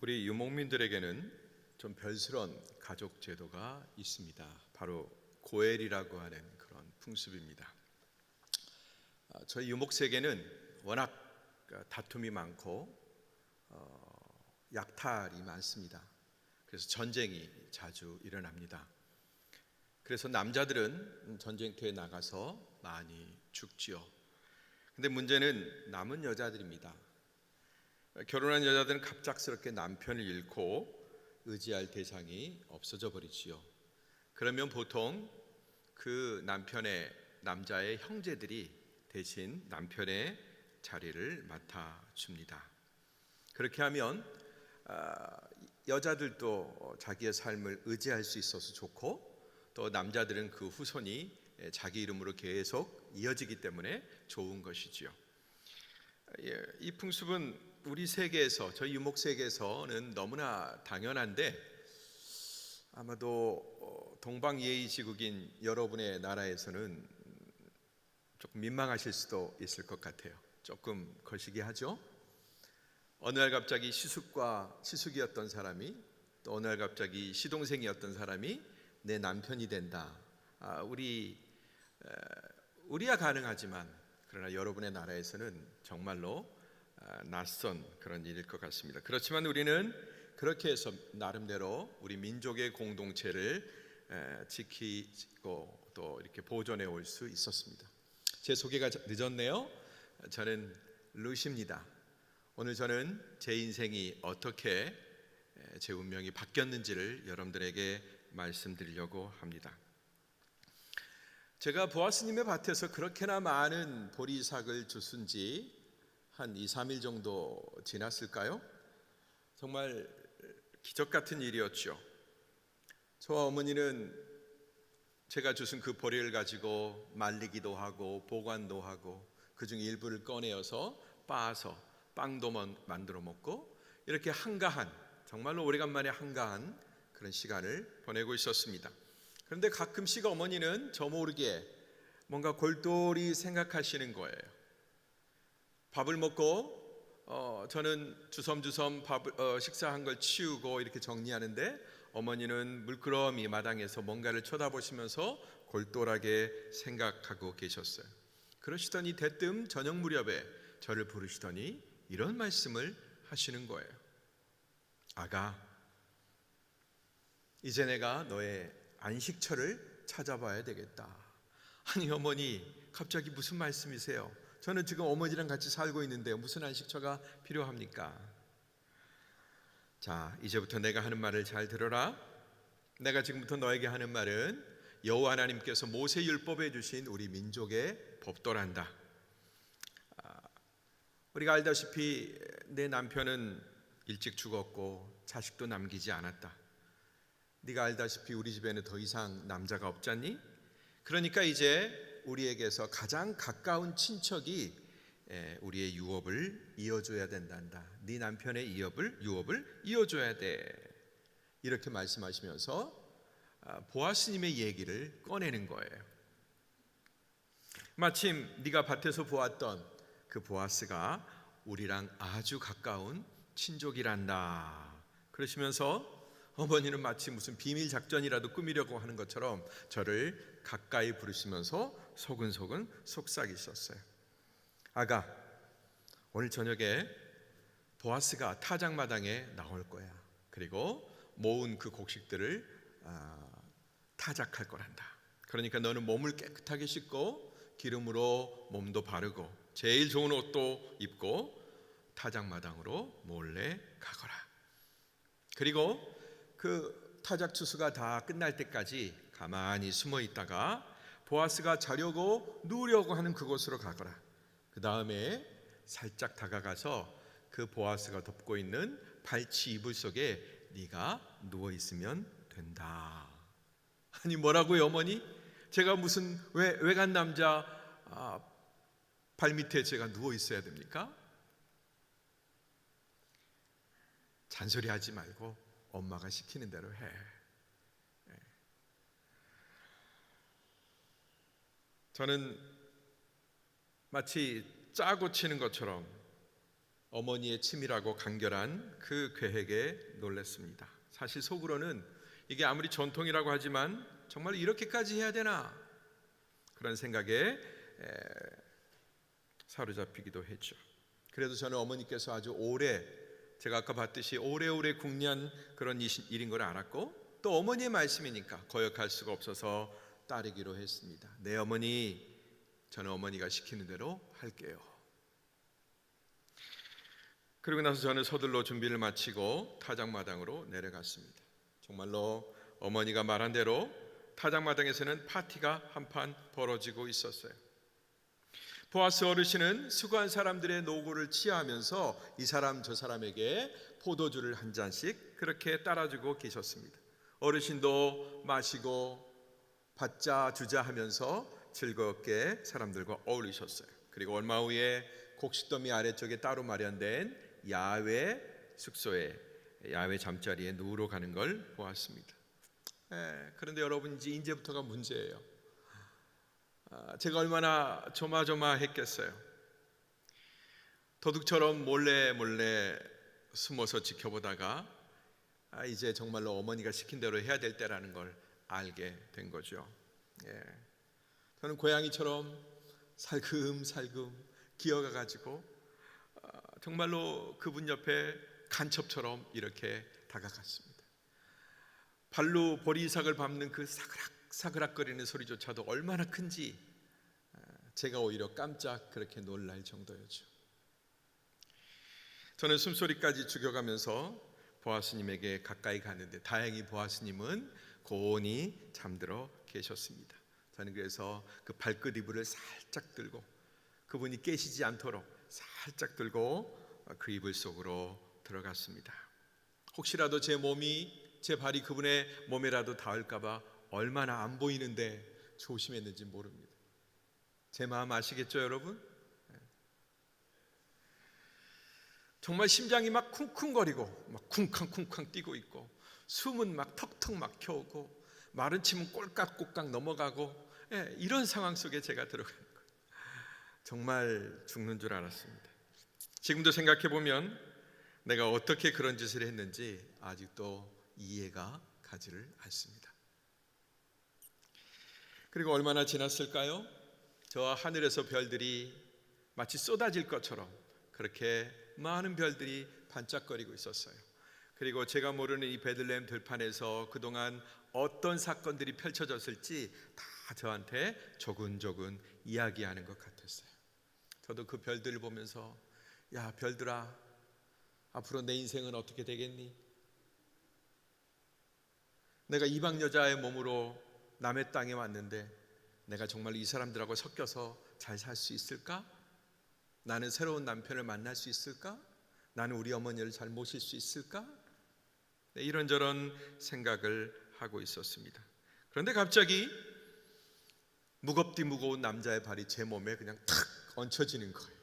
우리 유목민들에게는 좀 별스러운 가족 제도가 있습니다. 바로 고엘이라고 하는 그런 풍습입니다. 저희 유목 세계는 워낙 다툼이 많고 약탈이 많습니다. 그래서 전쟁이 자주 일어납니다. 그래서 남자들은 전쟁터에 나가서 많이 죽지요. 근데 문제는 남은 여자들입니다. 결혼한 여자들은 갑작스럽게 남편을 잃고 의지할 대상이 없어져 버리지요. 그러면 보통 그 남자의 형제들이 대신 남편의 자리를 맡아줍니다. 그렇게 하면 여자들도 자기의 삶을 의지할 수 있어서 좋고, 또 남자들은 그 후손이 자기 이름으로 계속 이어지기 때문에 좋은 것이지요. 이 풍습은 우리 세계에서, 저희 유목 세계에서는 너무나 당연한데, 아마도 동방예의지국인 여러분의 나라에서는 조금 민망하실 수도 있을 것 같아요. 조금 거시기하죠. 어느 날 갑자기 시숙이었던 사람이, 또 어느 날 갑자기 시동생이었던 사람이 내 남편이 된다. 우리야 가능하지만, 그러나 여러분의 나라에서는 정말로 낯선 그런 일일 것 같습니다. 그렇지만 우리는 그렇게 해서 나름대로 우리 민족의 공동체를 지키고 또 이렇게 보존해 올 수 있었습니다. 제 소개가 늦었네요. 저는 루시입니다. 오늘 저는 제 인생이 어떻게 제 운명이 바뀌었는지를 여러분들에게 말씀드리려고 합니다. 제가 보아스님의 밭에서 그렇게나 많은 보리삭을 주순 지 한 2, 3일 정도 지났을까요? 정말 기적 같은 일이었죠. 저와 어머니는 제가 주순 그 보리를 가지고 말리기도 하고 보관도 하고, 그중 일부를 꺼내어서 빻아서 빵도 만들어 먹고, 이렇게 한가한, 정말로 오래간만에 한가한 그런 시간을 보내고 있었습니다. 그런데 가끔씩 어머니는 저 모르게 뭔가 골똘히 생각하시는 거예요. 밥을 먹고 저는 주섬주섬 식사한 걸 치우고 이렇게 정리하는데, 어머니는 물끄러미 마당에서 뭔가를 쳐다보시면서 골똘하게 생각하고 계셨어요. 그러시더니 대뜸 저녁 무렵에 저를 부르시더니 이런 말씀을 하시는 거예요. 아가, 이제 내가 너의 안식처를 찾아봐야 되겠다. 아니 어머니, 갑자기 무슨 말씀이세요? 저는 지금 어머니랑 같이 살고 있는데 무슨 안식처가 필요합니까? 자, 이제부터 내가 하는 말을 잘 들어라. 내가 지금부터 너에게 하는 말은 여호와 하나님께서 모세 율법에 주신 우리 민족의 법도란다. 우리가 알다시피 내 남편은 일찍 죽었고 자식도 남기지 않았다. 네가 알다시피 우리 집에는 더 이상 남자가 없잖니? 그러니까 이제 우리에게서 가장 가까운 친척이 우리의 유업을 이어줘야 된단다. 네 남편의 유업을 이어줘야 돼. 이렇게 말씀하시면서 보아스님의 얘기를 꺼내는 거예요. 마침 네가 밭에서 보았던 그 보아스가 우리랑 아주 가까운 친족이란다. 그러시면서 어머니는 마치 무슨 비밀 작전이라도 꾸미려고 하는 것처럼 저를 가까이 부르시면서 소근소근 속삭이셨어요. 아가, 오늘 저녁에 보아스가 타작마당에 나올 거야. 그리고 모은 그 곡식들을 타작할 거란다. 그러니까 너는 몸을 깨끗하게 씻고 기름으로 몸도 바르고 제일 좋은 옷도 입고 타작마당으로 몰래 가거라. 그리고 그 타작 추수가 다 끝날 때까지 가만히 숨어 있다가 보아스가 자려고 누우려고 하는 그곳으로 가거라. 그 다음에 살짝 다가가서 그 보아스가 덮고 있는 발치 이불 속에 네가 누워 있으면 된다. 아니 뭐라고요 어머니? 제가 무슨 외간 남자 발밑에 제가 누워 있어야 됩니까? 잔소리하지 말고 엄마가 시키는 대로 해. 저는 마치 짜고 치는 것처럼 어머니의 치밀하고 간결한 그 계획에 놀랐습니다. 사실 속으로는 이게 아무리 전통이라고 하지만 정말 이렇게까지 해야 되나, 그런 생각에 사로잡히기도 했죠. 그래도 저는 어머니께서 아주 오래, 제가 아까 봤듯이 오래오래 궁리한 그런 일인 걸 알았고, 또 어머니의 말씀이니까 거역할 수가 없어서 따르기로 했습니다. 네 어머니, 저는 어머니가 시키는 대로 할게요. 그리고 나서 저는 서둘러 준비를 마치고 타작마당으로 내려갔습니다. 정말로 어머니가 말한 대로 타작마당에서는 파티가 한판 벌어지고 있었어요. 보아스 어르신은 수고한 사람들의 노고를 치하하면서 이 사람 저 사람에게 포도주를 한 잔씩 그렇게 따라주고 계셨습니다. 어르신도 마시고 받자 주자 하면서 즐겁게 사람들과 어울리셨어요. 그리고 얼마 후에 곡식더미 아래쪽에 따로 마련된 야외 숙소에, 야외 잠자리에 누우러 가는 걸 보았습니다. 그런데 여러분, 이제부터가 문제예요. 제가 얼마나 조마조마했겠어요. 도둑처럼 몰래 숨어서 지켜보다가 이제 정말로 어머니가 시킨 대로 해야 될 때라는 걸 알게 된 거죠. 저는 고양이처럼 살금살금 기어가가지고 정말로 그분 옆에 간첩처럼 이렇게 다가갔습니다. 발로 보리삭을 밟는 그 사그락거리는 소리조차도 얼마나 큰지 제가 오히려 깜짝 그렇게 놀랄 정도였죠. 저는 숨소리까지 죽여가면서 보아스님에게 가까이 갔는데 다행히 보아스님은 고온히 잠들어 계셨습니다. 저는 그래서 그 발끝 이불을 살짝 들고, 그분이 깨시지 않도록 살짝 들고 그 이불 속으로 들어갔습니다. 혹시라도 제 발이 그분의 몸에라도 닿을까봐 얼마나 안 보이는데 조심했는지 모릅니다. 제 마음 아시겠죠, 여러분? 정말 심장이 막 쿵쿵거리고 막 쿵쾅쿵쾅 뛰고 있고, 숨은 막 턱턱 막혀오고, 마른 침은 꼴깍꼴깍 넘어가고, 이런 상황 속에 제가 들어간 거예요. 정말 죽는 줄 알았습니다. 지금도 생각해 보면 내가 어떻게 그런 짓을 했는지 아직도 이해가 가지를 않습니다. 그리고 얼마나 지났을까요? 저 하늘에서 별들이 마치 쏟아질 것처럼 그렇게 많은 별들이 반짝거리고 있었어요. 그리고 제가 모르는 이 베들레헴 들판에서 그동안 어떤 사건들이 펼쳐졌을지 다 저한테 조근조근 이야기하는 것 같았어요. 저도 그 별들을 보면서, 야 별들아, 앞으로 내 인생은 어떻게 되겠니? 내가 이방 여자의 몸으로 남의 땅에 왔는데 내가 정말 이 사람들하고 섞여서 잘 살 수 있을까? 나는 새로운 남편을 만날 수 있을까? 나는 우리 어머니를 잘 모실 수 있을까? 이런저런 생각을 하고 있었습니다. 그런데 갑자기 무겁디 무거운 남자의 발이 제 몸에 그냥 탁 얹혀지는 거예요.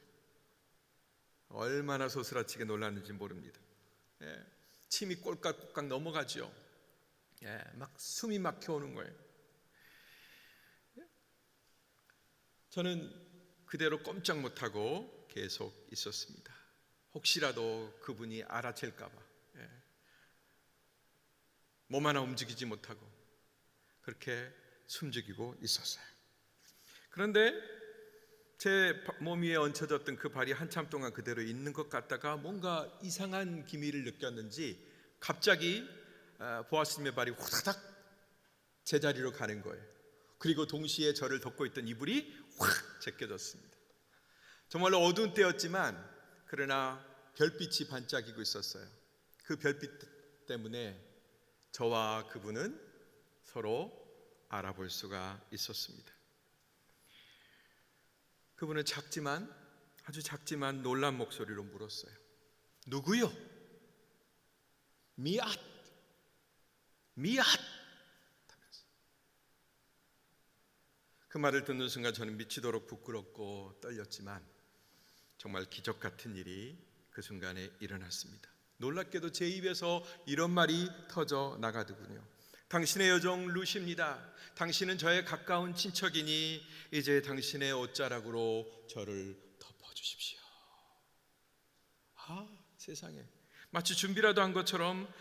얼마나 소스라치게 놀랐는지 모릅니다. 침이 꼴깍꼴깍 넘어가죠. 막 숨이 막혀오는 거예요. 저는 그대로 꼼짝 못하고 계속 있었습니다. 혹시라도 그분이 알아챌까 봐 몸 하나 움직이지 못하고 그렇게 숨죽이고 있었어요. 그런데 제 몸 위에 얹혀졌던 그 발이 한참 동안 그대로 있는 것 같다가 뭔가 이상한 기미를 느꼈는지 갑자기 보아스님의 발이 후다닥 제자리로 가는 거예요. 그리고 동시에 저를 덮고 있던 이불이 확 제껴졌습니다. 정말로 어두운 때였지만 그러나 별빛이 반짝이고 있었어요. 그 별빛 때문에 저와 그분은 서로 알아볼 수가 있었습니다. 그분은 아주 작지만 놀란 목소리로 물었어요. 누구요? 미앗 하면서. 그 말을 듣는 순간 저는 미치도록 부끄럽고 떨렸지만 정말 기적 같은 일이 그 순간에 일어났습니다. 놀랍게도 제 입에서 이런 말이 터져 나가더군요. 당신의 여종 루시입니다. 당신은 저의 가까운 친척이니 이제 당신의 옷자락으로 저를 덮어주십시오. 세상에. 마치 준비라도 한 것처럼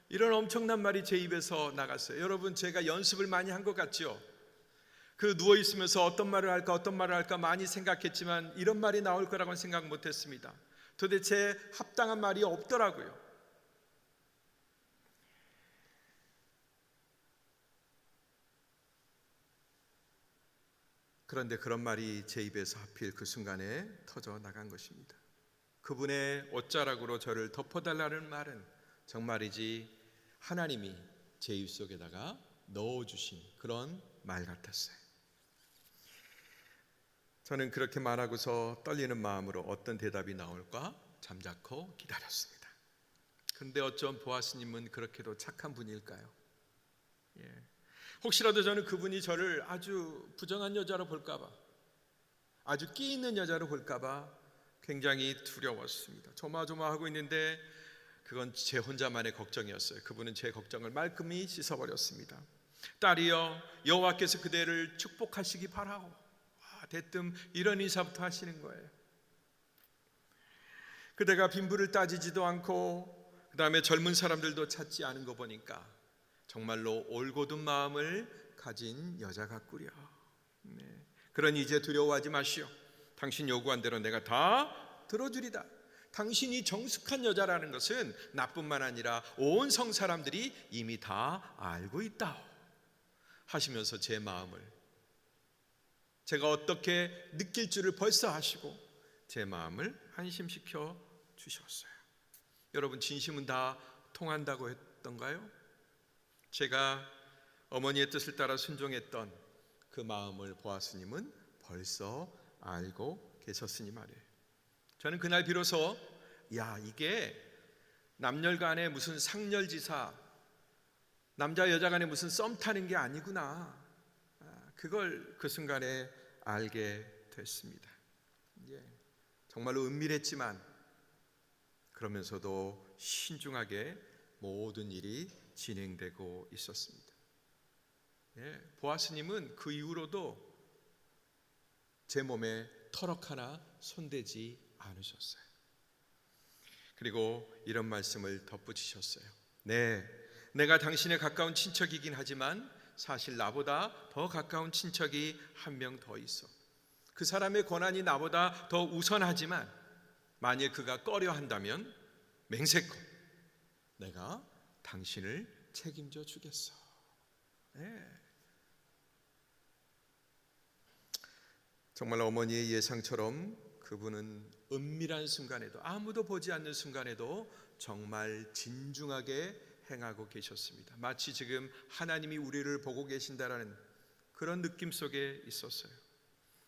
이런 엄청난 말이 제 입에서 나갔어요. 여러분, 제가 연습을 많이 한 것 같죠? 그 누워 있으면서 어떤 말을 할까 많이 생각했지만 이런 말이 나올 거라고는 생각 못했습니다. 도대체 합당한 말이 없더라고요. 그런데 그런 말이 제 입에서 하필 그 순간에 터져 나간 것입니다. 그분의 옷자락으로 저를 덮어달라는 말은 정말이지 하나님이 제 입속에다가 넣어주신 그런 말 같았어요. 저는 그렇게 말하고서 떨리는 마음으로 어떤 대답이 나올까 잠자코 기다렸습니다. 그런데 어쩜 보아스님은 그렇게도 착한 분일까요? 혹시라도 저는 그분이 저를 아주 부정한 여자로 볼까봐, 아주 끼 있는 여자로 볼까봐 굉장히 두려웠습니다. 조마조마하고 있는데 그건 제 혼자만의 걱정이었어요. 그분은 제 걱정을 말끔히 씻어버렸습니다. 딸이여, 여호와께서 그대를 축복하시기 바라고. 대뜸 이런 인사부터 하시는 거예요. 그대가 빈부를 따지지도 않고 그 다음에 젊은 사람들도 찾지 않은 거 보니까 정말로 올곧은 마음을 가진 여자 같구려. 그러니 이제 두려워하지 마시오. 당신 요구한 대로 내가 다 들어주리다. 당신이 정숙한 여자라는 것은 나뿐만 아니라 온 성 사람들이 이미 다 알고 있다 하시면서 제 마음을, 제가 어떻게 느낄 줄을 벌써 아시고 제 마음을 안심시켜 주셨어요. 여러분, 진심은 다 통한다고 했던가요? 제가 어머니의 뜻을 따라 순종했던 그 마음을 보아스님은 벌써 알고 계셨으니 말이에요. 저는 그날 비로소 이게 남녀 간에 무슨 상렬지사, 남자 여자 간에 무슨 썸 타는 게 아니구나, 그걸 그 순간에 알게 됐습니다. 정말로 은밀했지만 그러면서도 신중하게 모든 일이 진행되고 있었습니다. 보아스님은 그 이후로도 제 몸에 털럭 하나 손대지 않으셨어요. 그리고 이런 말씀을 덧붙이셨어요. 네, 내가 당신의 가까운 친척이긴 하지만 사실 나보다 더 가까운 친척이 한 명 더 있어. 그 사람의 권한이 나보다 더 우선하지만 만일 그가 꺼려 한다면 맹세코 내가 당신을 책임져 주겠어. 정말 어머니의 예상처럼 그분은 은밀한 순간에도, 아무도 보지 않는 순간에도 정말 진중하게 행하고 계셨습니다. 마치 지금 하나님이 우리를 보고 계신다라는 그런 느낌 속에 있었어요.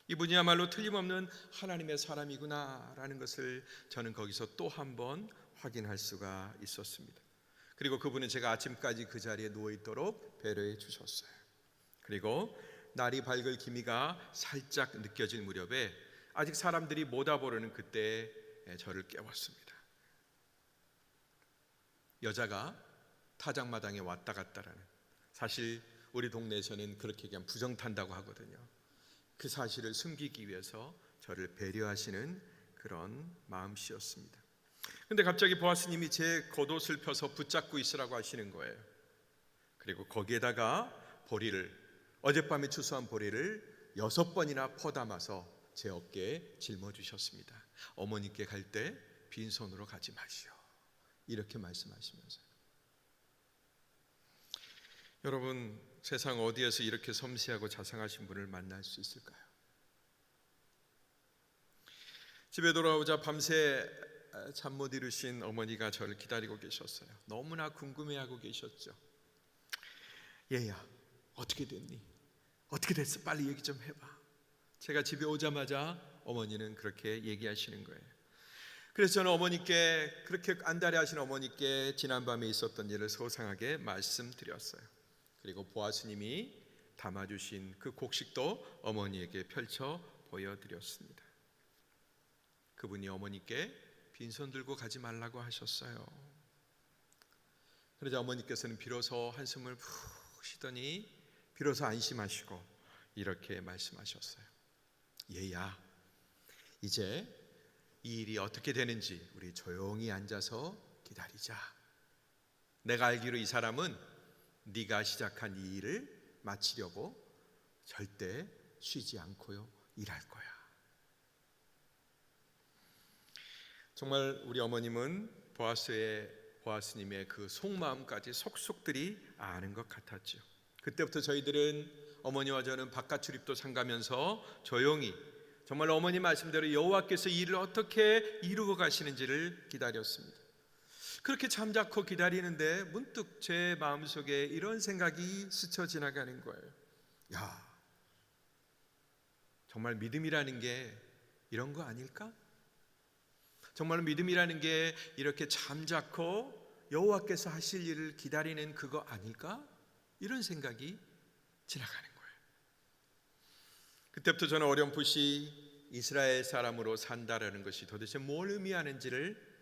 이분이야말로 틀림없는 하나님의 사람이구나라는 것을 저는 거기서 또 한 번 확인할 수가 있었습니다. 그리고 그분은 제가 아침까지 그 자리에 누워있도록 배려해 주셨어요. 그리고 날이 밝을 기미가 살짝 느껴질 무렵에 아직 사람들이 못 와보려는 그때 저를 깨웠습니다. 여자가 타작마당에 왔다 갔다라는, 사실 우리 동네에서는 그렇게 그냥 부정탄다고 하거든요. 그 사실을 숨기기 위해서 저를 배려하시는 그런 마음씨였습니다. 근데 갑자기 보아스님이 제 겉옷을 펴서 붙잡고 있으라고 하시는 거예요. 그리고 거기에다가 보리를, 어젯밤에 추수한 보리를 6번이나 퍼담아서 제 어깨에 짊어주셨습니다. 어머니께 갈 때 빈손으로 가지 마시오, 이렇게 말씀하시면서요. 여러분, 세상 어디에서 이렇게 섬세하고 자상하신 분을 만날 수 있을까요? 집에 돌아오자 밤새 잠 못 이루신 어머니가 저를 기다리고 계셨어요. 너무나 궁금해하고 계셨죠. 얘야, 어떻게 됐니? 어떻게 됐어? 빨리 얘기 좀 해봐. 제가 집에 오자마자 어머니는 그렇게 얘기하시는 거예요. 그래서 저는 어머니께, 그렇게 안달해 하신 어머니께 지난밤에 있었던 일을 소상하게 말씀드렸어요. 그리고 보아스님이 담아주신 그 곡식도 어머니에게 펼쳐 보여드렸습니다. 그분이 어머니께 빈손 들고 가지 말라고 하셨어요. 그러자 어머니께서는 비로소 한숨을 푹 쉬더니 비로소 안심하시고 이렇게 말씀하셨어요. 얘야, 이제 이 일이 어떻게 되는지 우리 조용히 앉아서 기다리자. 내가 알기로 이 사람은 네가 시작한 이 일을 마치려고 절대 쉬지 않고요 일할 거야. 정말 우리 어머님은 보아스님의 그 속마음까지 속속들이 아는 것 같았죠. 그때부터 저희들은 어머니와 저는 바깥 출입도 삼가면서 조용히 정말 어머니 말씀대로 여호와께서 이 일을 어떻게 이루고 가시는지를 기다렸습니다. 그렇게 잠자코 기다리는데 문득 제 마음속에 이런 생각이 스쳐 지나가는 거예요. 야, 정말 믿음이라는 게 이런 거 아닐까? 정말 믿음이라는 게 이렇게 잠자코 여호와께서 하실 일을 기다리는 그거 아닐까? 이런 생각이 지나가는 거예요. 그때부터 저는 어렴풋이 이스라엘 사람으로 산다라는 것이 도대체 뭘 의미하는지를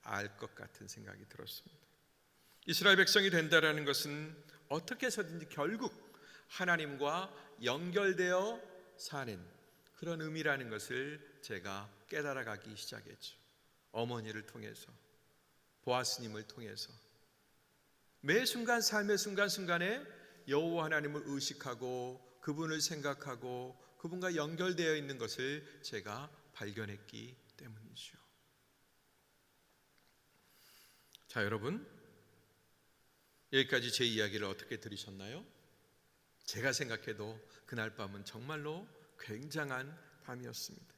알 것 같은 생각이 들었습니다. 이스라엘 백성이 된다라는 것은 어떻게 해서든지 결국 하나님과 연결되어 사는 그런 의미라는 것을 제가 깨달아가기 시작했죠. 어머니를 통해서, 보아스님을 통해서 매 순간 삶의 순간순간에 여호와 하나님을 의식하고 그분을 생각하고 그분과 연결되어 있는 것을 제가 발견했기 때문이죠. 자, 여러분, 여기까지 제 이야기를 어떻게 들으셨나요? 제가 생각해도 그날 밤은 정말로 굉장한 밤이었습니다.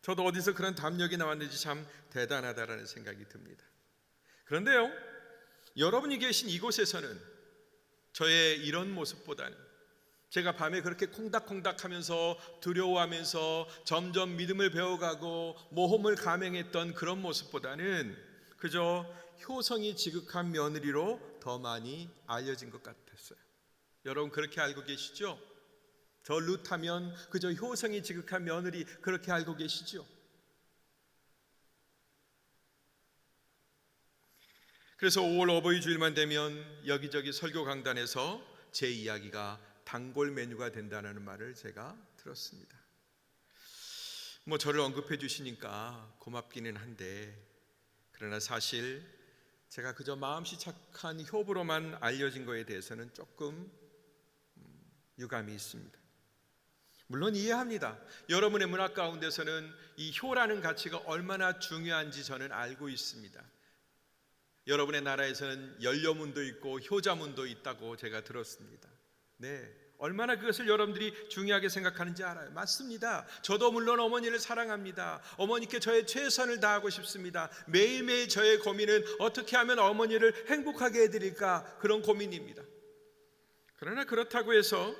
저도 어디서 그런 담력이 나왔는지 참 대단하다라는 생각이 듭니다. 그런데요, 여러분이 계신 이곳에서는 저의 이런 모습보다는 제가 밤에 그렇게 콩닥콩닥하면서 두려워하면서 점점 믿음을 배워가고 모험을 감행했던 그런 모습보다는 그저 효성이 지극한 며느리로 더 많이 알려진 것 같았어요. 여러분 그렇게 알고 계시죠? 저 룻하면 그저 효성이 지극한 며느리 그렇게 알고 계시죠? 그래서 5월 어버이 주일만 되면 여기저기 설교 강단에서 제 이야기가 단골 메뉴가 된다는 말을 제가 들었습니다. 뭐 저를 언급해 주시니까 고맙기는 한데 그러나 사실 제가 그저 마음씨 착한 효부로만 알려진 거에 대해서는 조금 유감이 있습니다. 물론 이해합니다. 여러분의 문화 가운데서는 이 효라는 가치가 얼마나 중요한지 저는 알고 있습니다. 여러분의 나라에서는 연료문도 있고 효자문도 있다고 제가 들었습니다. 네, 얼마나 그것을 여러분들이 중요하게 생각하는지 알아요. 맞습니다. 저도 물론 어머니를 사랑합니다. 어머니께 저의 최선을 다하고 싶습니다. 매일매일 저의 고민은 어떻게 하면 어머니를 행복하게 해드릴까, 그런 고민입니다. 그러나 그렇다고 해서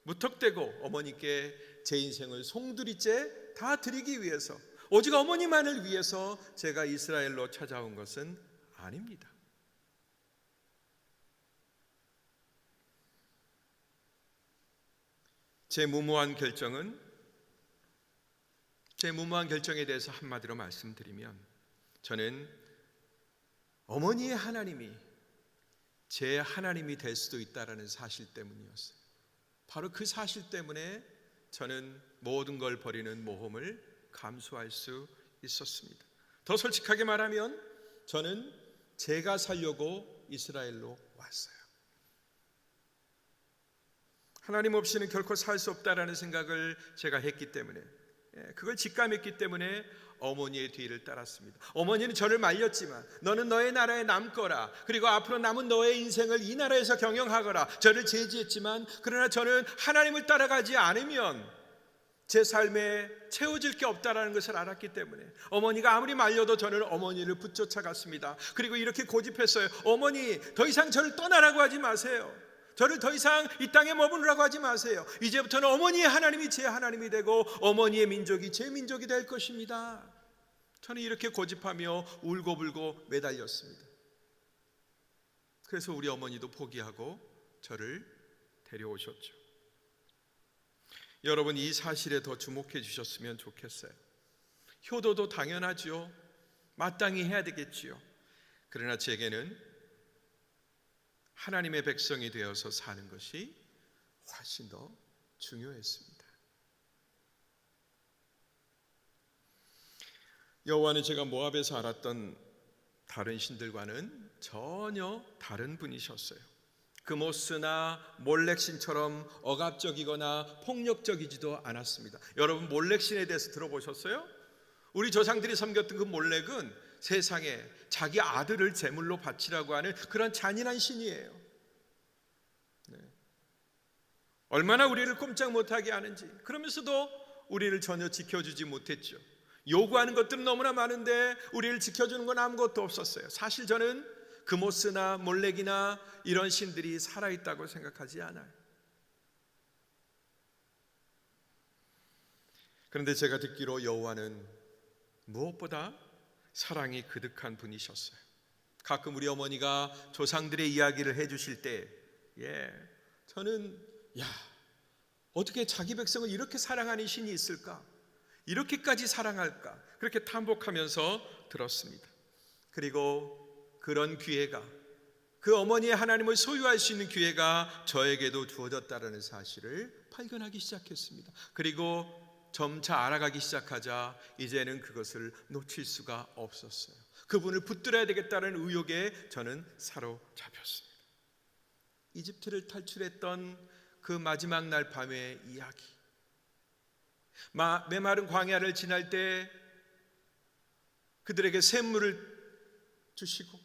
무턱대고 어머니께 제 인생을 송두리째 다 드리기 위해서, 오직 어머니만을 위해서 제가 이스라엘로 찾아온 것은 아닙니다. 제 무모한 결정에 대해서 한마디로 말씀드리면 저는 어머니의 하나님이 제 하나님이 될 수도 있다라는 사실 때문이었어요. 바로 그 사실 때문에 저는 모든 걸 버리는 모험을 감수할 수 있었습니다. 더 솔직하게 말하면 저는 제가 살려고 이스라엘로 왔어요. 하나님 없이는 결코 살 수 없다라는 생각을 제가 했기 때문에, 그걸 직감했기 때문에 어머니의 뒤를 따랐습니다. 어머니는 저를 말렸지만 너는 너의 나라에 남거라, 그리고 앞으로 남은 너의 인생을 이 나라에서 경영하거라 저를 제지했지만, 그러나 저는 하나님을 따라가지 않으면 제 삶에 채워질 게 없다라는 것을 알았기 때문에 어머니가 아무리 말려도 저는 어머니를 붙쫓아갔습니다. 그리고 이렇게 고집했어요. 어머니, 더 이상 저를 떠나라고 하지 마세요. 저를 더 이상 이 땅에 머무르라고 하지 마세요. 이제부터는 어머니의 하나님이 제 하나님이 되고 어머니의 민족이 제 민족이 될 것입니다. 저는 이렇게 고집하며 울고불고 매달렸습니다. 그래서 우리 어머니도 포기하고 저를 데려오셨죠. 여러분, 이 사실에 더 주목해 주셨으면 좋겠어요. 효도도 당연하지요. 마땅히 해야 되겠지요. 그러나 제게는 하나님의 백성이 되어서 사는 것이 훨씬 더 중요했습니다. 여호와는 제가 모압에서 알았던 다른 신들과는 전혀 다른 분이셨어요. 그모스나 몰렉신처럼 억압적이거나 폭력적이지도 않았습니다. 여러분, 몰렉신에 대해서 들어보셨어요? 우리 조상들이 섬겼던 그 몰렉은 세상에 자기 아들을 제물로 바치라고 하는 그런 잔인한 신이에요. 네. 얼마나 우리를 꼼짝 못하게 하는지. 그러면서도 우리를 전혀 지켜주지 못했죠. 요구하는 것들은 너무나 많은데 우리를 지켜주는 건 아무것도 없었어요. 사실 저는 그모스나 몰렉이나 이런 신들이 살아있다고 생각하지 않아요. 그런데 제가 듣기로 여호와는 무엇보다 사랑이 그득한 분이셨어요. 가끔 우리 어머니가 조상들의 이야기를 해주실 때 저는 어떻게 자기 백성을 이렇게 사랑하는 신이 있을까? 이렇게까지 사랑할까? 그렇게 탐복하면서 들었습니다. 그리고 그런 기회가, 그 어머니의 하나님을 소유할 수 있는 기회가 저에게도 주어졌다는 사실을 발견하기 시작했습니다. 그리고 점차 알아가기 시작하자 이제는 그것을 놓칠 수가 없었어요. 그분을 붙들어야 되겠다는 의욕에 저는 사로잡혔습니다. 이집트를 탈출했던 그 마지막 날 밤의 이야기, 메마른 광야를 지날 때 그들에게 샘물을 주시고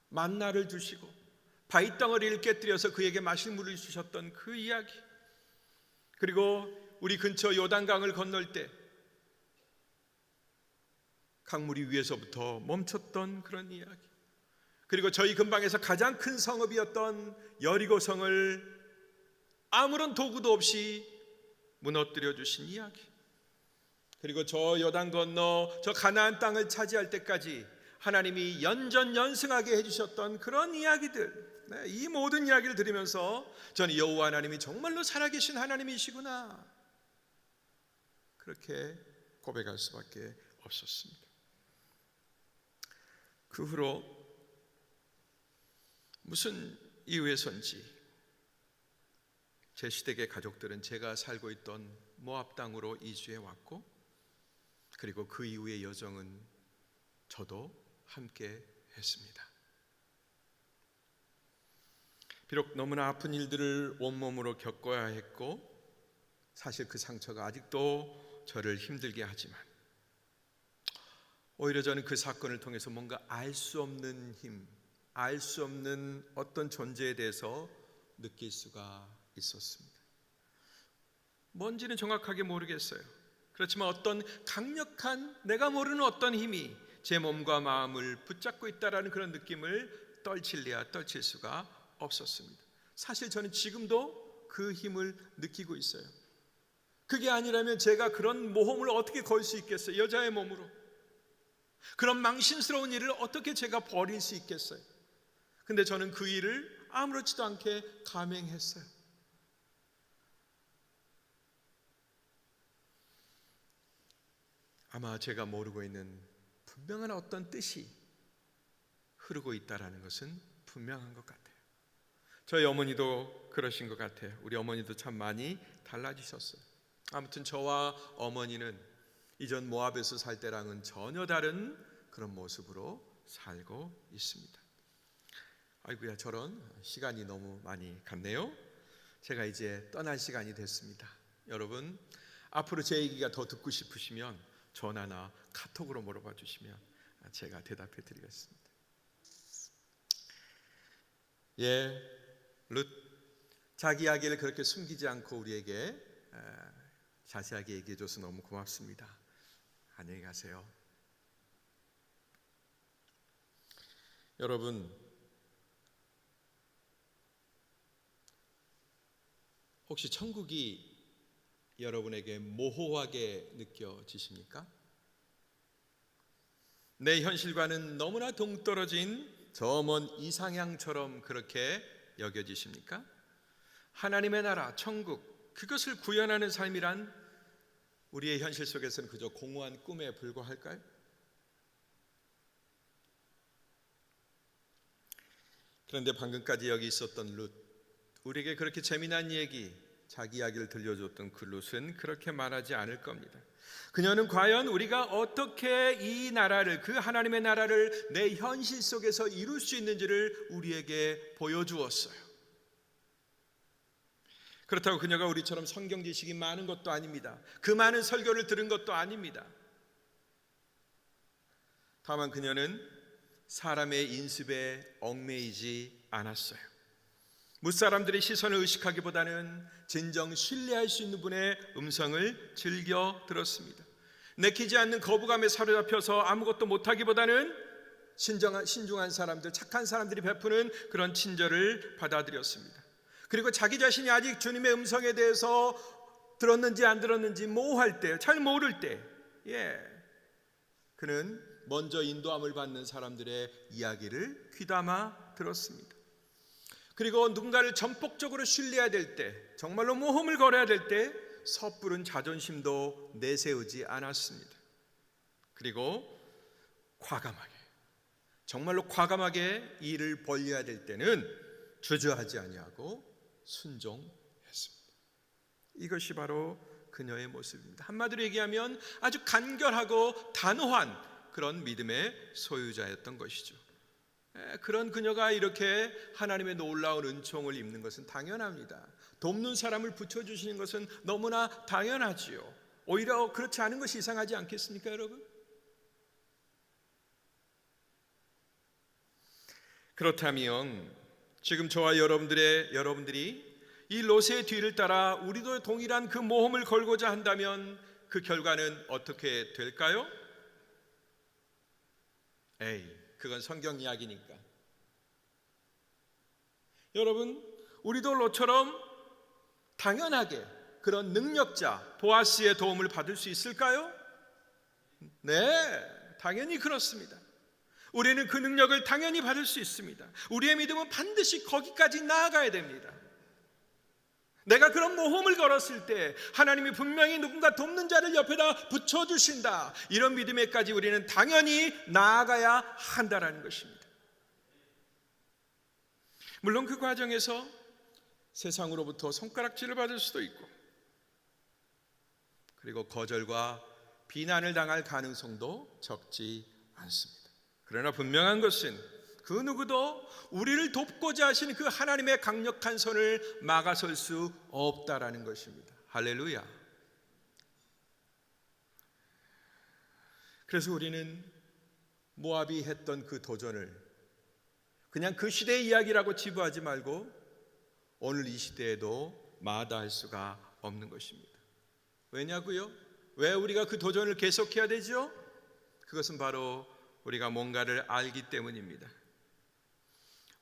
만나를 주시고 바위덩어리를 깨뜨려서 그에게 마실 물을 주셨던 그 이야기, 그리고 우리 근처 요단강을 건널 때 강물이 위에서부터 멈췄던 그런 이야기, 그리고 저희 근방에서 가장 큰 성읍이었던 여리고 성을 아무런 도구도 없이 무너뜨려 주신 이야기, 그리고 저 요단 건너 저 가나안 땅을 차지할 때까지 하나님이 연전연승하게 해주셨던 그런 이야기들, 이 모든 이야기를 들으면서 저는 여호와 하나님이 정말로 살아계신 하나님이시구나, 그렇게 고백할 수밖에 없었습니다. 그 후로 무슨 이유에선지 제 시댁의 가족들은 제가 살고 있던 모압 땅으로 이주해 왔고, 그리고 그 이후의 여정은 저도 함께 했습니다. 비록 너무나 아픈 일들을 온몸으로 겪어야 했고, 사실 그 상처가 아직도 저를 힘들게 하지만 오히려 저는 그 사건을 통해서 뭔가 알 수 없는 힘, 알 수 없는 어떤 존재에 대해서 느낄 수가 있었습니다. 뭔지는 정확하게 모르겠어요. 그렇지만 어떤 강력한 내가 모르는 어떤 힘이 제 몸과 마음을 붙잡고 있다라는 그런 느낌을 떨칠래야 떨칠 수가 없었습니다. 사실 저는 지금도 그 힘을 느끼고 있어요. 그게 아니라면 제가 그런 모험을 어떻게 걸 수 있겠어요? 여자의 몸으로 그런 망신스러운 일을 어떻게 제가 벌일 수 있겠어요? 근데 저는 그 일을 아무렇지도 않게 감행했어요. 아마 제가 모르고 있는 분명한 어떤 뜻이 흐르고 있다는 것은 분명한 것 같아요. 저희 어머니도 그러신 것 같아요. 우리 어머니도 참 많이 달라지셨어요. 아무튼 저와 어머니는 이전 모압에서 살 때랑은 전혀 다른 그런 모습으로 살고 있습니다. 아이고야, 저런 시간이 너무 많이 갔네요. 제가 이제 떠날 시간이 됐습니다. 여러분, 앞으로 제 얘기가 더 듣고 싶으시면 전화나 카톡으로 물어봐 주시면 제가 대답해 드리겠습니다. 룻 자기 이야기를 그렇게 숨기지 않고 우리에게 자세하게 얘기해 줘서 너무 고맙습니다. 안녕히 가세요. 여러분, 혹시 천국이 여러분에게 모호하게 느껴지십니까? 내 현실과는 너무나 동떨어진 저 먼 이상향처럼 그렇게 여겨지십니까? 하나님의 나라, 천국, 그것을 구현하는 삶이란 우리의 현실 속에서는 그저 공허한 꿈에 불과할까요? 그런데 방금까지 여기 있었던 룻, 우리에게 그렇게 재미난 얘기, 자기 이야기를 들려줬던 그 룻은 그렇게 말하지 않을 겁니다. 그녀는 과연 우리가 어떻게 이 나라를, 그 하나님의 나라를 내 현실 속에서 이룰 수 있는지를 우리에게 보여주었어요. 그렇다고 그녀가 우리처럼 성경 지식이 많은 것도 아닙니다. 그 많은 설교를 들은 것도 아닙니다. 다만 그녀는 사람의 인습에 얽매이지 않았어요. 무사람들의 시선을 의식하기보다는 진정 신뢰할 수 있는 분의 음성을 즐겨 들었습니다. 내키지 않는 거부감에 사로잡혀서 아무것도 못하기보다는 신중한 사람들, 착한 사람들이 베푸는 그런 친절을 받아들였습니다. 그리고 자기 자신이 아직 주님의 음성에 대해서 들었는지 안 들었는지 모호할 때, 잘 모를 때, 그는 먼저 인도함을 받는 사람들의 이야기를 귀담아 들었습니다. 그리고 누군가를 전폭적으로 신뢰해야 될 때, 정말로 모험을 걸어야 될 때 섣부른 자존심도 내세우지 않았습니다. 그리고 과감하게, 정말로 과감하게 일을 벌려야 될 때는 주저하지 아니하고 순종했습니다. 이것이 바로 그녀의 모습입니다. 한마디로 얘기하면 아주 간결하고 단호한 그런 믿음의 소유자였던 것이죠. 그런 그녀가 이렇게 하나님의 놀라운 은총을 입는 것은 당연합니다. 돕는 사람을 붙여주시는 것은 너무나 당연하지요. 오히려 그렇지 않은 것이 이상하지 않겠습니까, 여러분? 그렇다면 지금 저와 여러분들이 이 롯의 뒤를 따라 우리도 동일한 그 모험을 걸고자 한다면 그 결과는 어떻게 될까요? 그건 성경 이야기니까. 여러분, 우리도 롯처럼 당연하게 그런 능력자 보아스의 도움을 받을 수 있을까요? 네, 당연히 그렇습니다. 우리는 그 능력을 당연히 받을 수 있습니다. 우리의 믿음은 반드시 거기까지 나아가야 됩니다. 내가 그런 모험을 걸었을 때 하나님이 분명히 누군가 돕는 자를 옆에다 붙여주신다, 이런 믿음에까지 우리는 당연히 나아가야 한다라는 것입니다. 물론 그 과정에서 세상으로부터 손가락질을 받을 수도 있고, 그리고 거절과 비난을 당할 가능성도 적지 않습니다. 그러나 분명한 것은 그 누구도 우리를 돕고자 하시는 그 하나님의 강력한 손을 막아설 수 없다라는 것입니다. 할렐루야. 그래서 우리는 모압이 했던 그 도전을 그냥 그 시대의 이야기라고 치부하지 말고 오늘 이 시대에도 마다할 수가 없는 것입니다. 왜냐고요? 왜 우리가 그 도전을 계속해야 되죠? 그것은 바로 우리가 뭔가를 알기 때문입니다.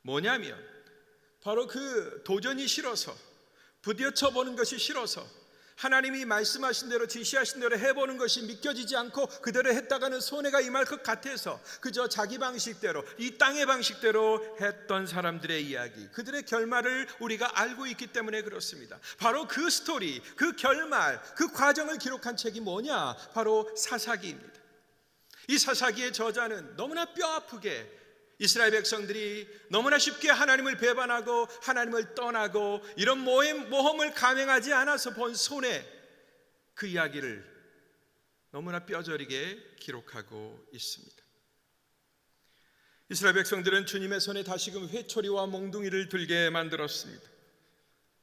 뭐냐면 바로 그 도전이 싫어서, 부딪혀 보는 것이 싫어서, 하나님이 말씀하신 대로, 지시하신 대로 해보는 것이 믿겨지지 않고 그대로 했다가는 손해가 임할 것 같아서 그저 자기 방식대로, 이 땅의 방식대로 했던 사람들의 이야기, 그들의 결말을 우리가 알고 있기 때문에 그렇습니다. 바로 그 스토리, 그 결말, 그 과정을 기록한 책이 뭐냐? 바로 사사기입니다. 이 사사기의 저자는 너무나 뼈아프게 이스라엘 백성들이 너무나 쉽게 하나님을 배반하고 하나님을 떠나고 이런 모험을 감행하지 않아서 본 손해, 그 이야기를 너무나 뼈저리게 기록하고 있습니다. 이스라엘 백성들은 주님의 손에 다시금 회초리와 몽둥이를 들게 만들었습니다.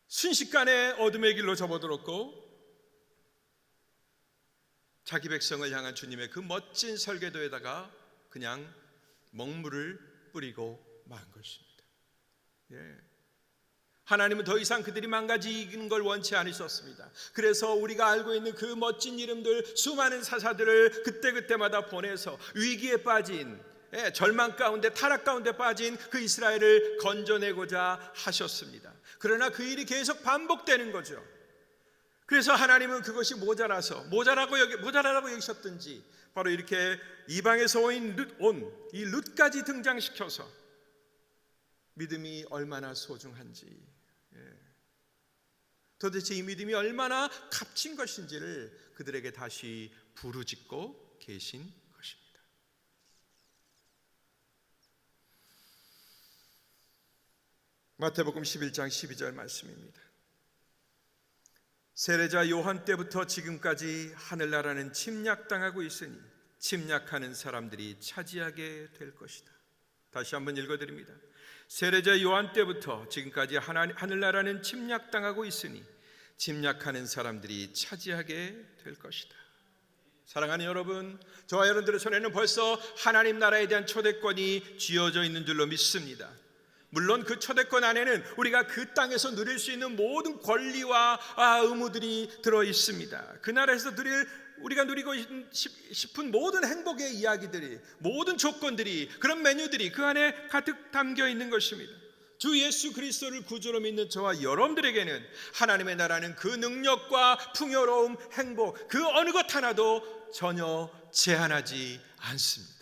순식간에 어둠의 길로 접어들었고 자기 백성을 향한 주님의 그 멋진 설계도에다가 그냥 먹물을 뿌리고 만 것입니다. 하나님은 더 이상 그들이 망가지는 걸 원치 않으셨습니다. 그래서 우리가 알고 있는 그 멋진 이름들, 수많은 사사들을 그때그때마다 보내서 위기에 빠진, 절망 가운데, 타락 가운데 빠진 그 이스라엘을 건져내고자 하셨습니다. 그러나 그 일이 계속 반복되는 거죠. 그래서 하나님은 그것이 모자라라고 여기셨든지 바로 이렇게 이방에서 온 이 룻까지 등장시켜서 믿음이 얼마나 소중한지, 도대체 이 믿음이 얼마나 값진 것인지를 그들에게 다시 부르짖고 계신 것입니다. 마태복음 11장 12절 말씀입니다. 세례자 요한 때부터 지금까지 하늘나라는 침략당하고 있으니 침략하는 사람들이 차지하게 될 것이다. 다시 한번 읽어드립니다. 세례자 요한 때부터 지금까지 하늘나라는 침략당하고 있으니 침략하는 사람들이 차지하게 될 것이다. 사랑하는 여러분, 저와 여러분들의 손에는 벌써 하나님 나라에 대한 초대권이 쥐어져 있는 줄로 믿습니다. 물론 그 초대권 안에는 우리가 그 땅에서 누릴 수 있는 모든 권리와 의무들이 들어 있습니다. 그 나라에서 우리가 누리고 싶은 모든 행복의 이야기들이, 모든 조건들이, 그런 메뉴들이 그 안에 가득 담겨 있는 것입니다. 주 예수 그리스도를 구주로 믿는 저와 여러분들에게는 하나님의 나라는 그 능력과 풍요로움, 행복, 그 어느 것 하나도 전혀 제한하지 않습니다.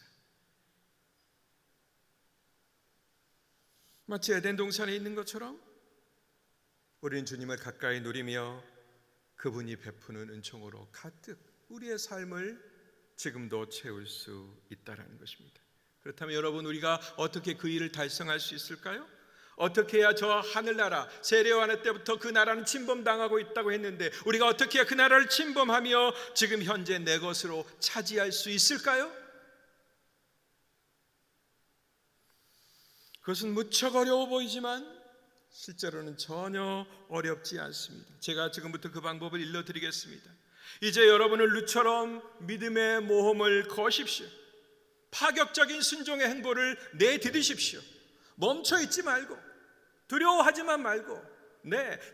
마치 에덴 동산에 있는 것처럼 우리는 주님을 가까이 누리며 그분이 베푸는 은총으로 가득 우리의 삶을 지금도 채울 수 있다는 것입니다. 그렇다면 여러분, 우리가 어떻게 그 일을 달성할 수 있을까요? 어떻게 해야 저 하늘나라, 세례요한 때부터 그 나라는 침범당하고 있다고 했는데 우리가 어떻게 해야 그 나라를 침범하며 지금 현재 내 것으로 차지할 수 있을까요? 그것은 무척 어려워 보이지만 실제로는 전혀 어렵지 않습니다. 제가 지금부터 그 방법을 일러드리겠습니다. 이제 여러분은 룻처럼 믿음의 모험을 거십시오. 파격적인 순종의 행보를 내디디십시오. 멈춰있지 말고, 두려워하지만 말고,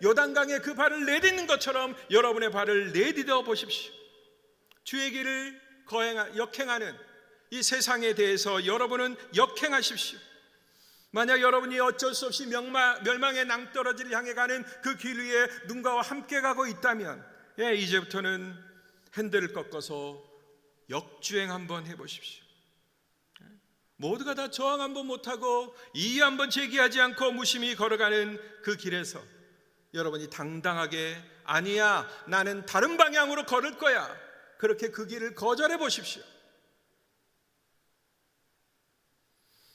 요단강에 그 발을 내딛는 것처럼 여러분의 발을 내디뎌 보십시오. 주의 길을 역행하는 이 세상에 대해서 여러분은 역행하십시오. 만약 여러분이 어쩔 수 없이 멸망의 낭떠러지를 향해 가는 그 길 위에 누군가와 함께 가고 있다면 이제부터는 핸들을 꺾어서 역주행 한번 해보십시오. 모두가 다 저항 한번 못하고 이의 한번 제기하지 않고 무심히 걸어가는 그 길에서 여러분이 당당하게 아니야, 나는 다른 방향으로 걸을 거야, 그렇게 그 길을 거절해 보십시오.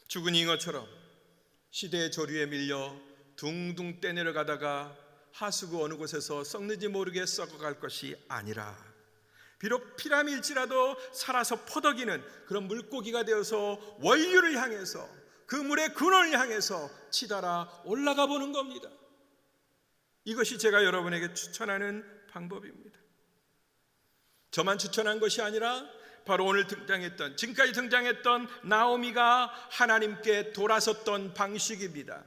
죽은 잉어처럼 시대의 조류에 밀려 둥둥 떼내려가다가 하수구 어느 곳에서 썩는지 모르게 썩어갈 것이 아니라 비록 피라미일지라도 살아서 퍼덕이는 그런 물고기가 되어서 원류를 향해서 그 물의 근원을 향해서 치달아 올라가 보는 겁니다. 이것이 제가 여러분에게 추천하는 방법입니다. 저만 추천한 것이 아니라 바로 오늘 지금까지 등장했던 나오미가 하나님께 돌아섰던 방식입니다.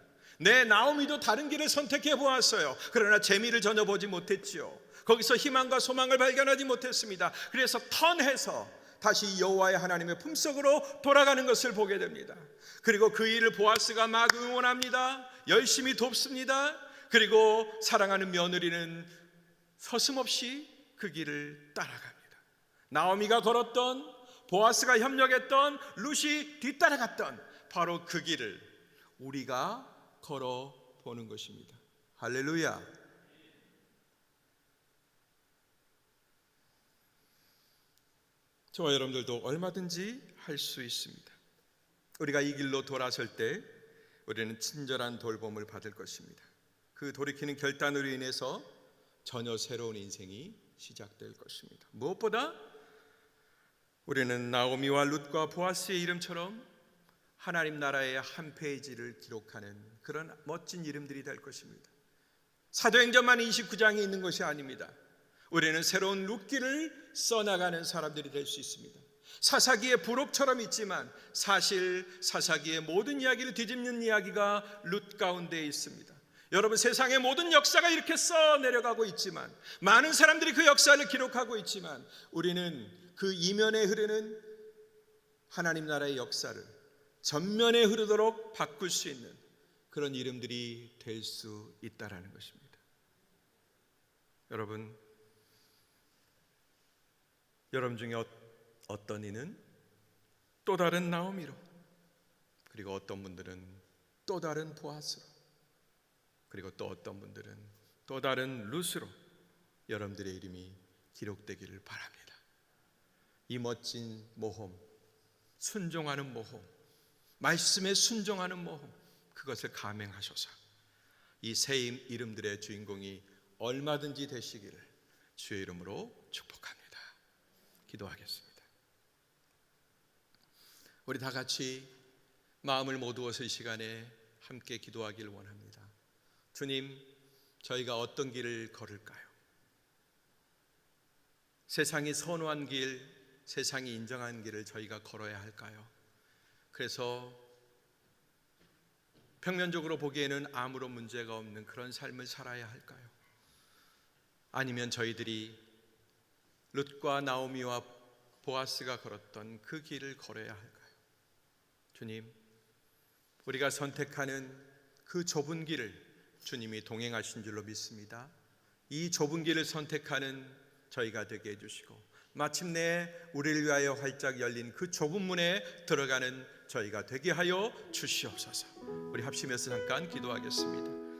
나오미도 다른 길을 선택해 보았어요. 그러나 재미를 전혀 보지 못했지요. 거기서 희망과 소망을 발견하지 못했습니다. 그래서 턴해서 다시 여호와의 하나님의 품속으로 돌아가는 것을 보게 됩니다. 그리고 그 일을 보아스가 막 응원합니다. 열심히 돕습니다. 그리고 사랑하는 며느리는 서슴없이 그 길을 따라갑니다. 나오미가 걸었던, 보아스가 협력했던, 룻이 뒤따라갔던 바로 그 길을 우리가 걸어보는 것입니다. 할렐루야. 저와 여러분들도 얼마든지 할 수 있습니다. 우리가 이 길로 돌아설 때 우리는 친절한 돌봄을 받을 것입니다. 그 돌이키는 결단으로 인해서 전혀 새로운 인생이 시작될 것입니다. 무엇보다 우리는 나오미와 룻과 보아스의 이름처럼 하나님 나라의 한 페이지를 기록하는 그런 멋진 이름들이 될 것입니다. 사도행전만 29장이 있는 것이 아닙니다. 우리는 새로운 룻기를 써나가는 사람들이 될 수 있습니다. 사사기의 부록처럼 있지만 사실 사사기의 모든 이야기를 뒤집는 이야기가 룻 가운데에 있습니다. 여러분, 세상의 모든 역사가 이렇게 써내려가고 있지만, 많은 사람들이 그 역사를 기록하고 있지만, 우리는 그 이면에 흐르는 하나님 나라의 역사를 전면에 흐르도록 바꿀 수 있는 그런 이름들이 될 수 있다는 것입니다. 여러분 중에 어떤 이는 또 다른 나오미로, 그리고 어떤 분들은 또 다른 보아스로, 그리고 또 어떤 분들은 또 다른 룻으로 여러분들의 이름이 기록되기를 바랍니다. 이 멋진 모험, 순종하는 모험, 말씀에 순종하는 모험, 그것을 감행하셔서 이 새 이름들의 주인공이 얼마든지 되시기를 주의 이름으로 축복합니다. 기도하겠습니다. 우리 다 같이 마음을 모두어서 이 시간에 함께 기도하기를 원합니다. 주님, 저희가 어떤 길을 걸을까요? 세상이 선호한 길, 세상이 인정한 길을 저희가 걸어야 할까요? 그래서 평면적으로 보기에는 아무런 문제가 없는 그런 삶을 살아야 할까요? 아니면 저희들이 룻과 나오미와 보아스가 걸었던 그 길을 걸어야 할까요? 주님, 우리가 선택하는 그 좁은 길을 주님이 동행하신 줄로 믿습니다. 이 좁은 길을 선택하는 저희가 되게 해주시고 마침내 우리를 위하여 활짝 열린 그 좁은 문에 들어가는 저희가 되게 하여 주시옵소서. 우리 합심해서 잠깐 기도하겠습니다.